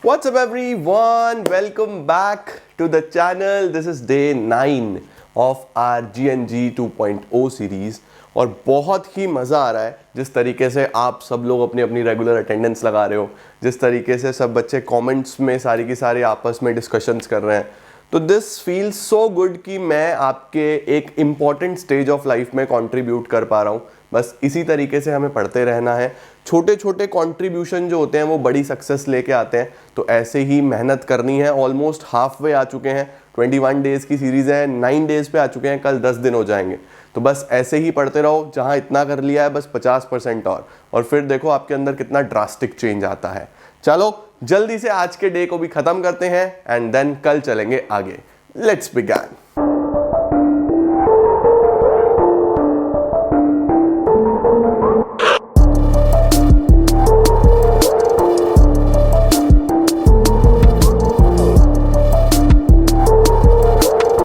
What's up everyone? Welcome back to the channel. This is day 9 of our GNG 2.0 series और बहुत ही मज़ा आ रहा है जिस तरीके से आप सब लोग अपनी अपनी रेगुलर अटेंडेंस लगा रहे हो, जिस तरीके से सब बच्चे कमेंट्स में सारी की सारी आपस में डिस्कशंस कर रहे हैं। तो दिस फील्स सो गुड कि मैं आपके एक इम्पॉर्टेंट स्टेज ऑफ लाइफ में कंट्रीब्यूट कर पा रहा हूँ। बस इसी तरीके से हमें पढ़ते रहना है। छोटे छोटे कंट्रीब्यूशन जो होते हैं वो बड़ी सक्सेस लेके आते हैं, तो ऐसे ही मेहनत करनी है। ऑलमोस्ट हाफ वे आ चुके हैं, 21 डेज़ की सीरीज़ है, 9 डेज़ पे आ चुके हैं, कल 10 दिन हो जाएंगे। तो बस ऐसे ही पढ़ते रहो, जहाँ इतना कर लिया है बस 50% और फिर देखो आपके अंदर कितना ड्रास्टिक चेंज आता है। चलो जल्दी से आज के डे को भी खत्म करते हैं एंड देन कल चलेंगे आगे। Let's begin.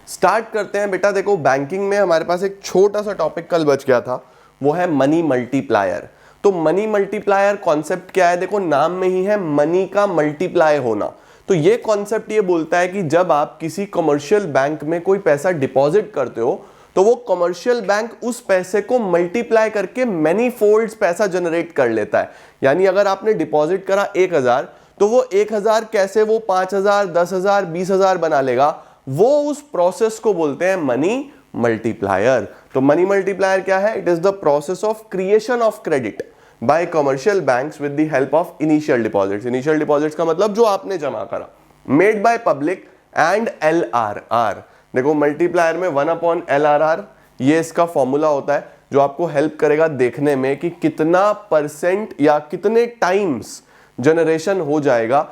स्टार्ट करते हैं बेटा। देखो बैंकिंग में हमारे पास एक छोटा सा टॉपिक कल बच गया था, वो है मनी मल्टीप्लायर। तो मनी मल्टीप्लायर कॉन्सेप्ट क्या है? देखो नाम में ही है मनी का मल्टीप्लाई होना। तो ये कॉन्सेप्ट ये बोलता है कि जब आप किसी कमर्शियल बैंक में कोई पैसा डिपॉजिट करते हो तो वो कमर्शियल बैंक उस पैसे को मल्टीप्लाई करके मैनी फोल्ड्स पैसा जनरेट कर लेता है। यानी अगर आपने डिपॉजिट करा 1000 तो वो 1000 कैसे वो 5000, 10,000, 20,000 बना लेगा, वो उस प्रोसेस को बोलते हैं मनी मल्टीप्लायर। तो मनी मल्टीप्लायर क्या है? It is the process of creation of credit by commercial banks with the help of initial deposits. Initial deposits का मतलब जो आपने जमा करा, made by public and LRR। देखो मल्टीप्लायर में 1/LRR ये इसका फॉर्मूला होता है जो आपको हेल्प करेगा देखने में कि कितना परसेंट या कितने टाइम्स जनरेशन हो जाएगा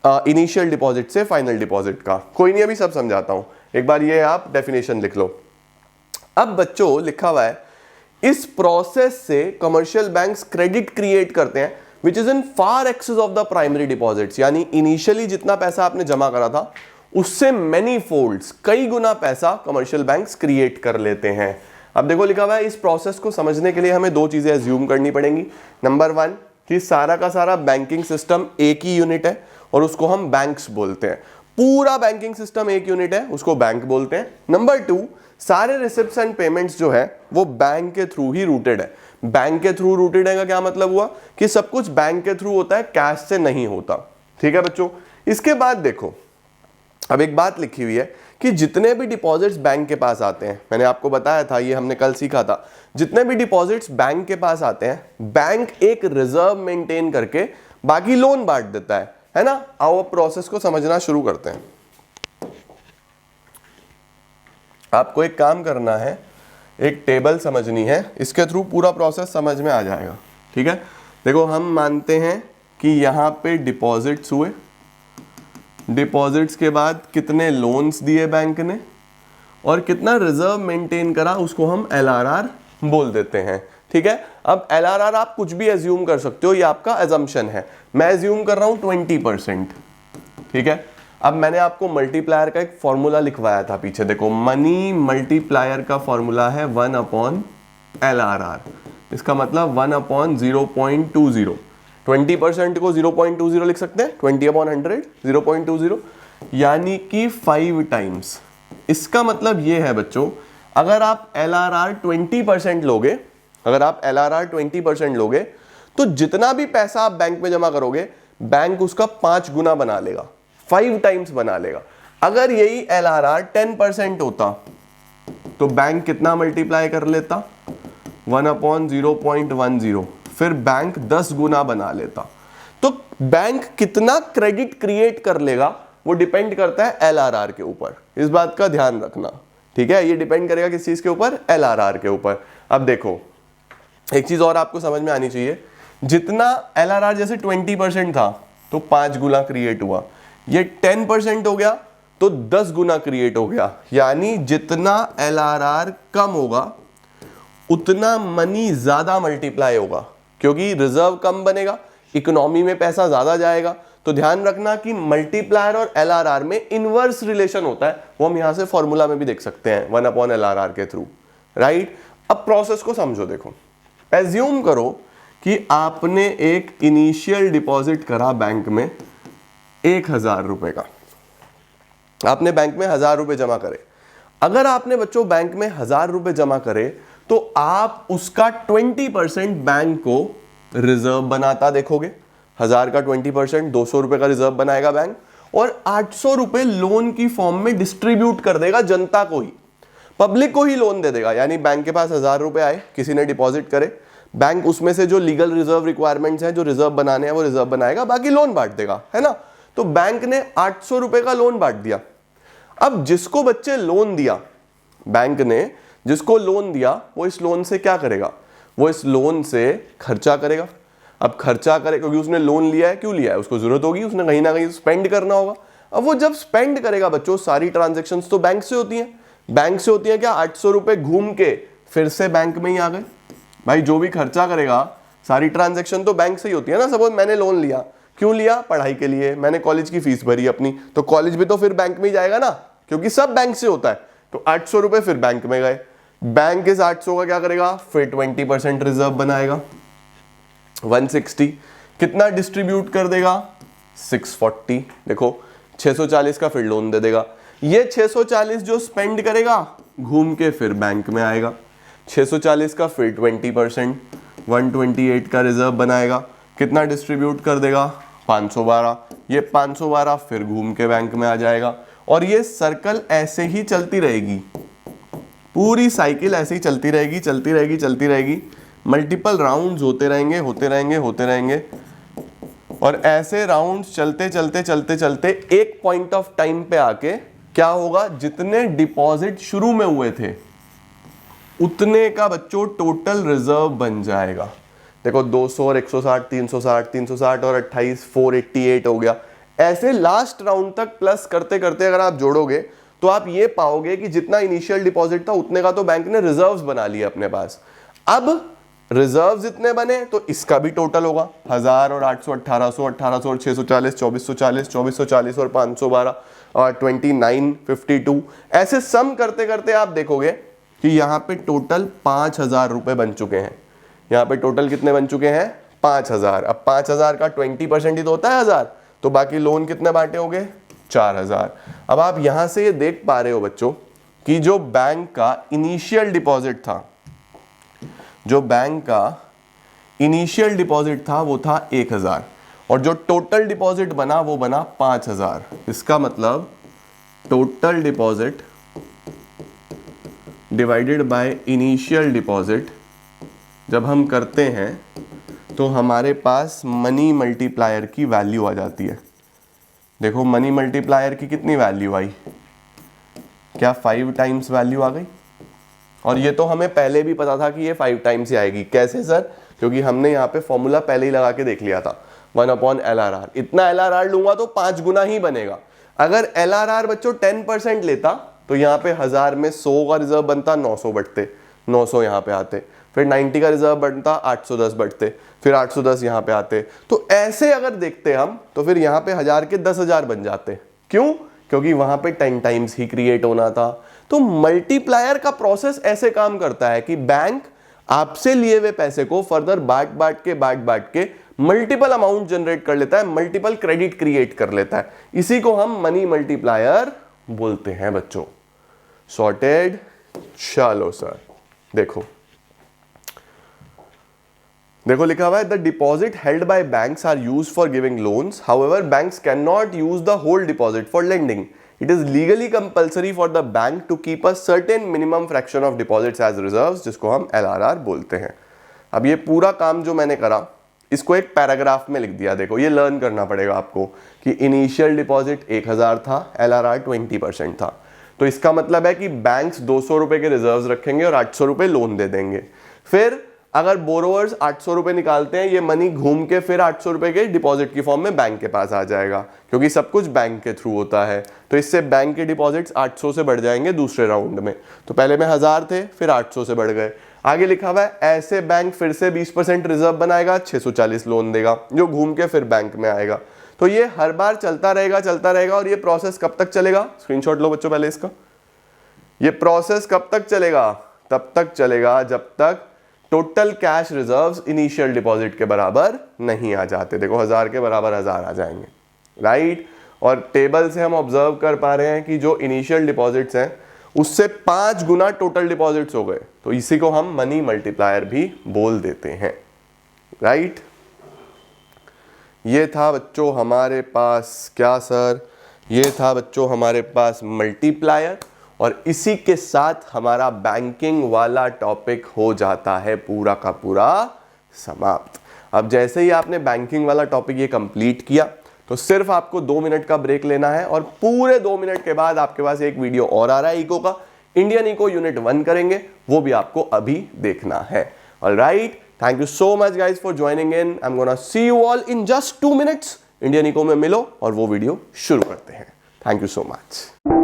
इनिशियल डिपॉजिट से फाइनल डिपॉजिट का। कोई नहीं, अभी सब समझाता हूं, एक बार ये आप डेफिनेशन लिख लो। अब बच्चों लिखा हुआ है इस प्रोसेस से कमर्शियल बैंक्स क्रेडिट क्रिएट करते हैं which is in far excess of the primary deposits. यानी इनिशियली जितना पैसा आपने जमा करा था उससे मेनी फोल्ड्स, कई गुना पैसा कमर्शियल बैंक्स क्रिएट कर लेते हैं। अब देखो लिखा हुआ है इस प्रोसेस को समझने के लिए हमें दो चीजें एज्यूम करनी पड़ेंगी। नंबर 1 कि सारा का सारा बैंकिंग सिस्टम एक ही यूनिट है और उसको हम बैंक्स बोलते हैं। पूरा बैंकिंग सिस्टम एक यूनिट है, उसको बैंक बोलते हैं। नंबर 2 सारे रिसिप्ट्स एंड पेमेंट्स जो है वो बैंक के थ्रू ही रूटेड है। बैंक के थ्रू रूटेड है का क्या मतलब हुआ कि सब कुछ बैंक के थ्रू होता है, कैश से नहीं होता। ठीक है बच्चों। इसके बाद देखो अब एक बात लिखी हुई है कि जितने भी डिपॉजिट्स बैंक के पास आते हैं, मैंने आपको बताया था, ये हमने कल सीखा था, जितने भी डिपॉजिट्स बैंक के पास आते हैं बैंक एक रिजर्व मेंटेन करके बाकी लोन बांट देता है ना। आओ प्रोसेस को समझना शुरू करते हैं। आपको एक काम करना है, एक टेबल समझनी है, इसके थ्रू पूरा प्रोसेस समझ में आ जाएगा। ठीक है। देखो हम मानते हैं कि यहां पे डिपॉजिट्स हुए, डिपॉजिट्स के बाद कितने लोन्स दिए बैंक ने और कितना रिजर्व मेंटेन करा उसको हम LRR बोल देते हैं। ठीक है। अब LRR आप कुछ भी एज्यूम कर सकते हो, ये आपका एजम्पशन है। मैं एज्यूम कर रहा हूं 20%। ठीक है। अब मैंने आपको मल्टीप्लायर का एक फॉर्मूला लिखवाया था पीछे, देखो मनी मल्टीप्लायर का फॉर्मूला है 1/LRR। इसका मतलब 1/0.20। 20% को 0.20 लिख सकते हैं, 20/100 0.20, यानी कि 5 टाइम्स। इसका मतलब ये है बच्चों, अगर आप LRR 20% लोगे, अगर आप LRR 20% लोगे तो जितना भी पैसा आप बैंक में जमा करोगे बैंक उसका 5 गुना बना लेगा, 5 टाइम्स बना लेगा। अगर यही LRR 10% होता तो बैंक कितना मल्टीप्लाई कर लेता? 1/0.10, फिर बैंक 10 गुना बना लेता। तो बैंक कितना क्रेडिट क्रिएट कर लेगा वो डिपेंड करता है LRR के ऊपर। इस बात का ध्यान रखना। ठीक है। ये डिपेंड करेगा किस चीज के ऊपर? LRR के ऊपर। अब देखो एक चीज और आपको समझ में आनी चाहिए, जितना LRR जैसे 20% था तो 5 गुना क्रिएट हुआ, ये 10% हो गया तो 10 गुना क्रिएट हो गया। यानी जितना LRR कम होगा उतना मनी ज्यादा मल्टीप्लाई होगा, क्योंकि रिजर्व कम बनेगा, इकोनॉमी में पैसा ज्यादा जाएगा। तो ध्यान रखना कि मल्टीप्लायर और LRR में इनवर्स रिलेशन होता है, वो हम यहां से फॉर्मूला में भी देख सकते हैं 1/LRR के थ्रू। राइट। अब प्रोसेस को समझो। देखो एज्यूम करो कि आपने एक इनिशियल डिपॉजिट करा बैंक में 1000 रुपए का, आपने बैंक में 1000 रुपए जमा करे। अगर आपने बच्चों बैंक में 1000 रुपए जमा करे तो आप उसका 20% बैंक को रिजर्व बनाता देखोगे। 1000 का 20% 200 रुपए का रिजर्व बनाएगा बैंक, और 800 रुपए लोन की फॉर्म में डिस्ट्रीब्यूट कर देगा जनता को ही, पब्लिक को ही लोन दे देगा। यानी बैंक के पास 1000 रुपए आए, किसी ने डिपॉजिट करे, बैंक उसमें से जो लीगल रिजर्व रिक्वायरमेंट्स हैं, जो रिजर्व बनाने हैं वो रिजर्व बनाएगा, बाकी लोन बांट देगा, है ना। तो बैंक ने 800 रुपए का लोन बांट दिया। अब जिसको बच्चे लोन दिया, बैंक ने जिसको लोन दिया, वो इस लोन से क्या करेगा, वो इस लोन से खर्चा करेगा। अब खर्चा करे क्योंकि उसने लोन लिया है, क्यों लिया है, उसको जरूरत होगी, उसने कहीं ना कहीं स्पेंड करना होगा। अब वो जब स्पेंड करेगा बच्चों, सारी ट्रांजेक्शन्स तो बैंक से होती हैं, बैंक से होती है क्या, 800 रुपए घूम के फिर से बैंक में ही आ गए। भाई जो भी खर्चा करेगा, सारी ट्रांजैक्शन तो बैंक से ही होती है ना। सपोज मैंने लोन लिया, क्यों लिया, पढ़ाई के लिए, मैंने कॉलेज की फीस भरी अपनी, तो कॉलेज भी तो फिर बैंक में ही जाएगा ना, क्योंकि सब बैंक से होता है। तो 800 रुपए फिर बैंक में गए, बैंक इस 800 का क्या करेगा, फिर 20% रिजर्व बनाएगा, 160, कितना डिस्ट्रीब्यूट कर देगा, 640। देखो 640 का फिर लोन दे देगा। ये 640 जो स्पेंड करेगा घूम के फिर बैंक में आएगा, 640 का फिर 20%, 128 का रिजर्व बनाएगा, कितना डिस्ट्रीब्यूट कर देगा, 512। ये 512 फिर घूम के बैंक में आ जाएगा। और ये सर्कल ऐसे ही चलती रहेगी, पूरी साइकिल ऐसे ही चलती रहेगी, चलती रहेगी, चलती रहेगी, मल्टीपल राउंड्स होते रहेंगे, होते रहेंगे, होते रहेंगे। और ऐसे राउंड्स चलते चलते चलते चलते एक पॉइंट ऑफ टाइम पे आके क्या होगा, जितने डिपॉजिट शुरू में हुए थे उतने का बच्चों टोटल रिजर्व बन जाएगा। देखो 200 और 160, 360, 360 और 28, 488 हो गया। ऐसे लास्ट राउंड तक प्लस करते करते अगर आप जोड़ोगे तो आप ये पाओगे कि जितना इनिशियल डिपॉजिट था उतने का तो बैंक ने रिजर्व्स बना लिया अपने पास। अब रिजर्व्स इतने बने तो इसका भी टोटल होगा 1000 और 800, 1800, 1800 और 640, 2440, 2440 और 512 और 29, 52। ऐसे सम करते करते आप देखोगे कि यहाँ पे टोटल 5000 रुपए बन चुके हैं। यहाँ पे टोटल कितने बन चुके हैं, 5000। अब 5000 का 20% ही तो होता है 1000, तो बाकी लोन कितने बांटे हो गए, 4000। अब आप यहां से ये देख पा रहे हो बच्चों कि जो बैंक का इनिशियल डिपॉजिट था, जो बैंक का इनिशियल डिपॉजिट था वो था 1000, और जो टोटल डिपॉजिट बना वो बना 5000। इसका मतलब total deposit divided by initial deposit जब हम करते हैं तो हमारे पास मनी मल्टीप्लायर की वैल्यू आ जाती है। देखो मनी मल्टीप्लायर की कितनी वैल्यू आई, क्या 5 टाइम्स वैल्यू आ गई। और ये तो हमें पहले भी पता था कि ये 5 टाइम्स ही आएगी। कैसे सर, क्योंकि हमने यहाँ पे फॉर्मूला पहले ही लगा के देख लिया था, 1/LRR। इतना LRR लूंगा तो 5 गुना ही बनेगा। अगर LRR बच्चों 10% लेता तो यहाँ पे 1000 में 100 का रिजर्व बनता, 900 बढ़ते, 900 यहाँ पे आते, फिर 90 का रिजर्व बनता, 810 बढ़ते, फिर 810 यहाँ पे आते। तो ऐसे अगर देखते हम तो फिर यहाँ पे 1000 के 10,000 बन जाते। क्यों, क्योंकि वहां पे 10 टाइम्स ही क्रिएट होना था। तो मल्टीप्लायर का प्रोसेस ऐसे काम करता है कि बैंक आपसे लिए हुए पैसे को फर्दर बांट के मल्टीपल अमाउंट जनरेट कर लेता है, मल्टीपल क्रेडिट क्रिएट कर लेता है। इसी को हम मनी मल्टीप्लायर बोलते हैं बच्चों। सॉर्टेड। चलो सर देखो लिखा हुआ है the deposit held by banks are used for giving loans, however banks can not use the whole deposit for lending. It is legally compulsory for the bank to keep a certain minimum fraction of deposits as reserves, जिसको हम LRR बोलते हैं। अब ये पूरा काम जो मैंने करा इसको एक पैराग्राफ में लिख दिया। देखो ये लर्न करना पड़ेगा आपको कि इनिशियल डिपॉजिट 1000 था, LRR 20% था। तो इसका मतलब है कि बैंक्स 200 रुपए के रिजर्व्स रखेंगे और 800 रुपए लोन दे देंगे। फिर अगर बोरोवर्स 800 रुपए निकालते हैं, ये मनी घूम के फिर 800 रुपए के डिपॉजिट की फॉर्म में बैंक के पास आ जाएगा, क्योंकि सब कुछ बैंक के थ्रू होता है। तो इससे बैंक के डिपॉजिट्स 800 से बढ़ जाएंगे दूसरे राउंड में। तो पहले में 1000 थे, फिर 800 से बढ़ गए। आगे लिखा हुआ है ऐसे बैंक फिर से 20% रिजर्व बनाएगा, 640 लोन देगा, जो घूम के फिर बैंक में आएगा। तो ये हर बार चलता रहेगा। और ये प्रोसेस कब तक चलेगा, स्क्रीनशॉट लो बच्चों पहले इसका। ये प्रोसेस कब तक चलेगा, तब तक चलेगा जब तक total cash reserves initial deposit के बराबर नहीं आ जाते। देखो 1000 के बराबर 1000 आ जाएंगे, राइट। और टेबल से हम ऑब्जर्व कर पा रहे हैं कि जो इनिशियल डिपॉजिट्स हैं उससे 5 गुना टोटल डिपॉजिट्स हो गए, तो इसी को हम मनी मल्टीप्लायर भी बोल देते हैं, राइट। ये था बच्चों हमारे पास क्या सर, ये था बच्चों हमारे पास मल्टीप्लायर, और इसी के साथ हमारा बैंकिंग वाला टॉपिक हो जाता है पूरा का पूरा समाप्त। अब जैसे ही आपने बैंकिंग वाला टॉपिक ये कंप्लीट किया तो सिर्फ आपको 2 मिनट का ब्रेक लेना है, और पूरे 2 मिनट के बाद आपके पास एक वीडियो और आ रहा है इको का, इंडियन इको यूनिट 1 करेंगे, वो भी आपको अभी देखना है। Alright, thank you so much guys for joining in. I am gonna see you all in just 2 minutes. Indian eco में मिलो और वो वीडियो शुरू करते हैं। Thank you so much.